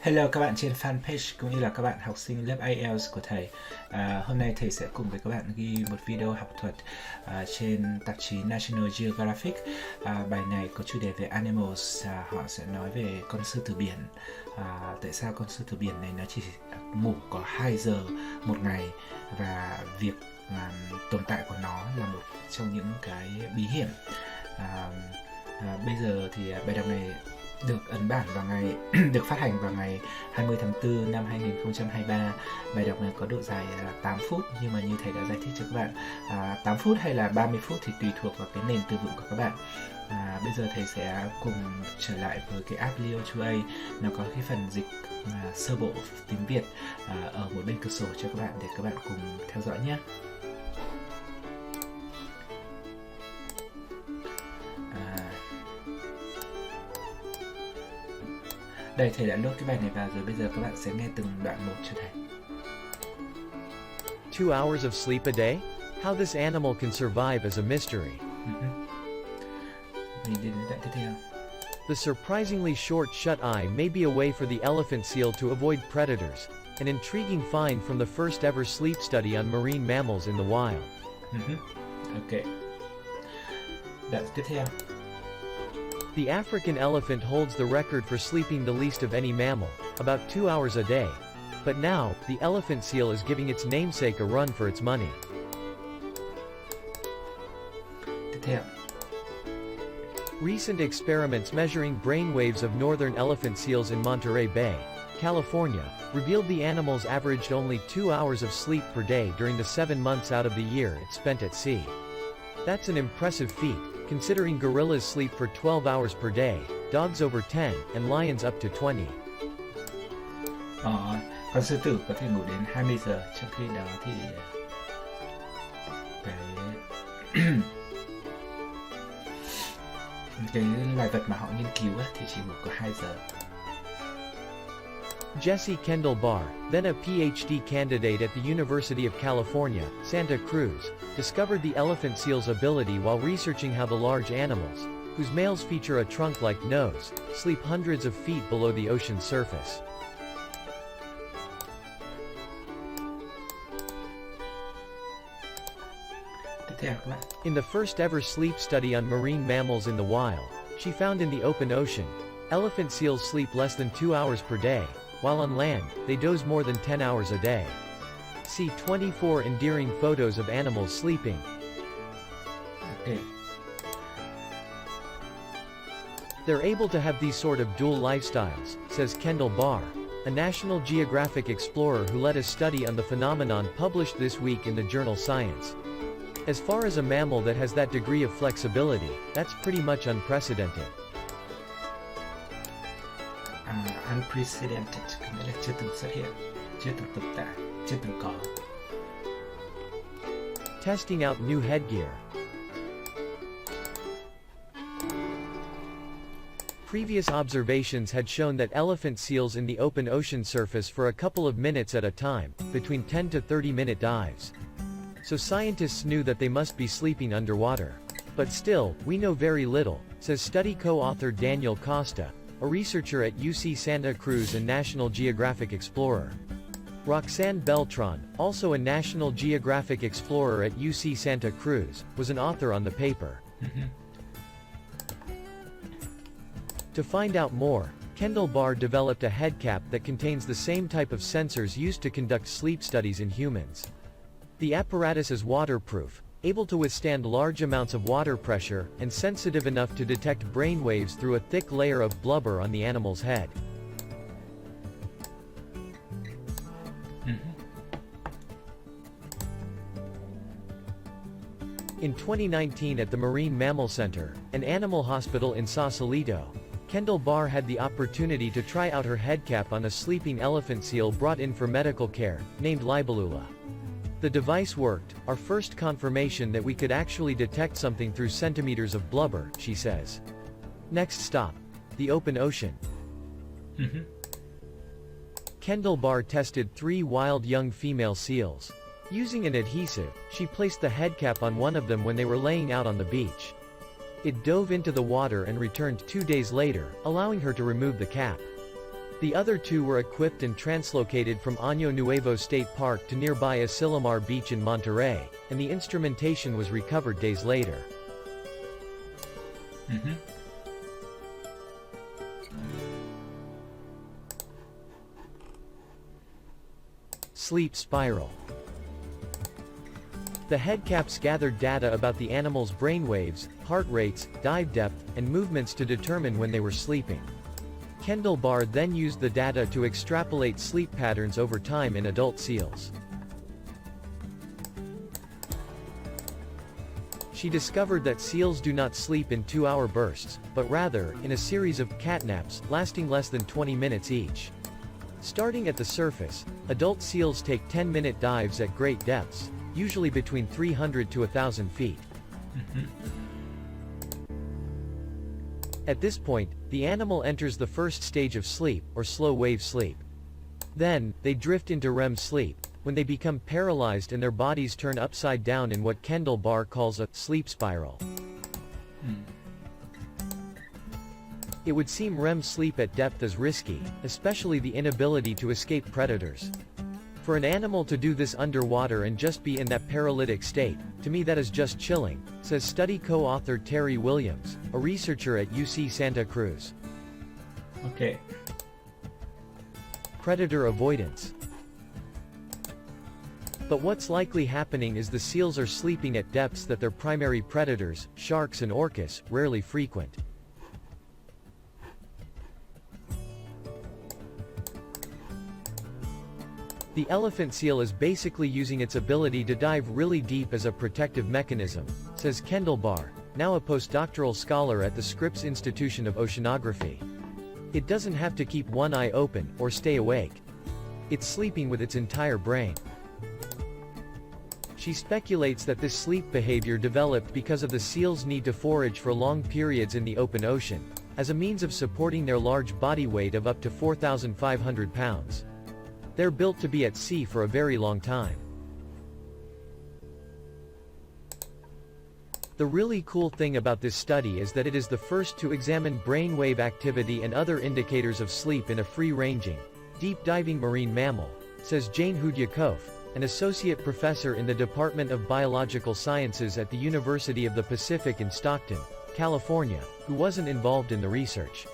Hello các bạn trên fanpage cũng như là các bạn học sinh lớp IELTS của thầy. Hôm nay thầy sẽ cùng với các bạn ghi một video học thuật trên tạp chí National Geographic. Bài này có chủ đề về animals, họ sẽ nói về con sư tử biển. Tại sao con sư tử biển này nó chỉ ngủ có 2 giờ một ngày và việc tồn tại của nó là một trong những cái bí hiểm. Bây giờ thì bài đọc này được ấn bản vào ngày được phát hành vào ngày 20 tháng 4 năm 2023. Bài đọc này có độ dài là 8 phút nhưng mà như thầy đã giải thích cho các bạn, 8 phút hay là 30 phút thì tùy thuộc vào cái nền từ vựng của các bạn. Bây giờ thầy sẽ cùng trở lại với cái app Leo2A. Nó có cái phần dịch sơ bộ tiếng Việt ở một bên cửa sổ cho các bạn để các bạn cùng theo dõi nhé. Đây, thầy đã load cái bài này vào rồi, bây giờ các bạn sẽ nghe từng đoạn một cho thầy. 2 hours of sleep a day? How this animal can survive is a mystery. Mình đến đoạn tiếp theo. The surprisingly short shut-eye may be a way for the elephant seal to avoid predators, an intriguing find from the first ever sleep study on marine mammals in the wild. Ok. Đoạn tiếp theo. The African elephant holds the record for sleeping the least of any mammal, about 2 hours a day. But now, the elephant seal is giving its namesake a run for its money. Tiếp theo. Recent experiments measuring brain waves of northern elephant seals in Monterey Bay, California, revealed the animals averaged only 2 hours of sleep per day during the 7 months out of the year it spent at sea. That's an impressive feat, considering gorillas sleep for 12 hours per day, dogs over 10, and lions up to 20. Con sư tử có thể ngủ đến 20 giờ, trong khi đó thì cái loài vật mà họ nghiên cứu thì chỉ ngủ có 2 giờ. Jesse Kendall Barr, then a PhD candidate at the University of California, Santa Cruz, discovered the elephant seal's ability while researching how the large animals, whose males feature a trunk-like nose, sleep hundreds of feet below the ocean's surface. In the first ever sleep study on marine mammals in the wild, she found in the open ocean, elephant seals sleep less than 2 hours per day, while on land, they doze more than 10 hours a day. See 24 endearing photos of animals sleeping. Okay. They're able to have these sort of dual lifestyles, says Kendall Barr, a National Geographic explorer who led a study on the phenomenon published this week in the journal Science. As far as a mammal that has that degree of flexibility, that's pretty much unprecedented. Unprecedented có nghĩa là chưa từng xuất hiện, chưa từng tồn tại, chưa từng có. Testing out new headgear. Previous observations had shown that elephant seals in the open ocean surface for a couple of minutes at a time, between 10 to 30-minute dives. So scientists knew that they must be sleeping underwater. But still, we know very little, says study co-author Daniel Costa, a researcher at UC Santa Cruz and National Geographic explorer. Roxanne Beltran, also a National Geographic explorer at UC Santa Cruz, was an author on the paper. To find out more, Kendall Barr developed a head cap that contains the same type of sensors used to conduct sleep studies in humans. The apparatus is waterproof, able to withstand large amounts of water pressure, and sensitive enough to detect brain waves through a thick layer of blubber on the animal's head. In 2019 at the Marine Mammal Center, an animal hospital in Sausalito, Kendall Barr had the opportunity to try out her head cap on a sleeping elephant seal brought in for medical care, named Libellula. The device worked, our first confirmation that we could actually detect something through centimeters of blubber, she says. Next stop, the open ocean. Kendall Barr tested 3 wild young female seals. Using an adhesive, she placed the head cap on one of them when they were laying out on the beach. It dove into the water and returned 2 days later, allowing her to remove the cap. The other two were equipped and translocated from Año Nuevo State Park to nearby Asilomar Beach in Monterey, and the instrumentation was recovered days later. Sleep spiral. The headcaps gathered data about the animal's brainwaves, heart rates, dive depth, and movements to determine when they were sleeping. Kendall Barr then used the data to extrapolate sleep patterns over time in adult seals. She discovered that seals do not sleep in 2-hour bursts, but rather, in a series of catnaps lasting less than 20 minutes each. Starting at the surface, adult seals take 10-minute dives at great depths, usually between 300 to 1,000 feet. At this point, the animal enters the first stage of sleep, or slow-wave sleep. Then, they drift into REM sleep, when they become paralyzed and their bodies turn upside down in what Kendall Barr calls a sleep spiral. It would seem REM sleep at depth is risky, especially the inability to escape predators. For an animal to do this underwater and just be in that paralytic state, to me that is just chilling, says study co-author Terry Williams, a researcher at UC Santa Cruz. Okay. Predator avoidance. But what's likely happening is the seals are sleeping at depths that their primary predators, sharks and orcas, rarely frequent. The elephant seal is basically using its ability to dive really deep as a protective mechanism, says Kendall Barr, now a postdoctoral scholar at the Scripps Institution of Oceanography. It doesn't have to keep one eye open, or stay awake. It's sleeping with its entire brain. She speculates that this sleep behavior developed because of the seal's need to forage for long periods in the open ocean, as a means of supporting their large body weight of up to 4,500 pounds. They're built to be at sea for a very long time. The really cool thing about this study is that it is the first to examine brainwave activity and other indicators of sleep in a free-ranging, deep-diving marine mammal, says Jane Hudyakov, an associate professor in the Department of Biological Sciences at the University of the Pacific in Stockton, California, who wasn't involved in the research.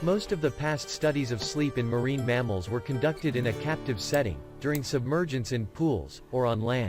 Most of the past studies of sleep in marine mammals were conducted in a captive setting, during submergence in pools, or on land.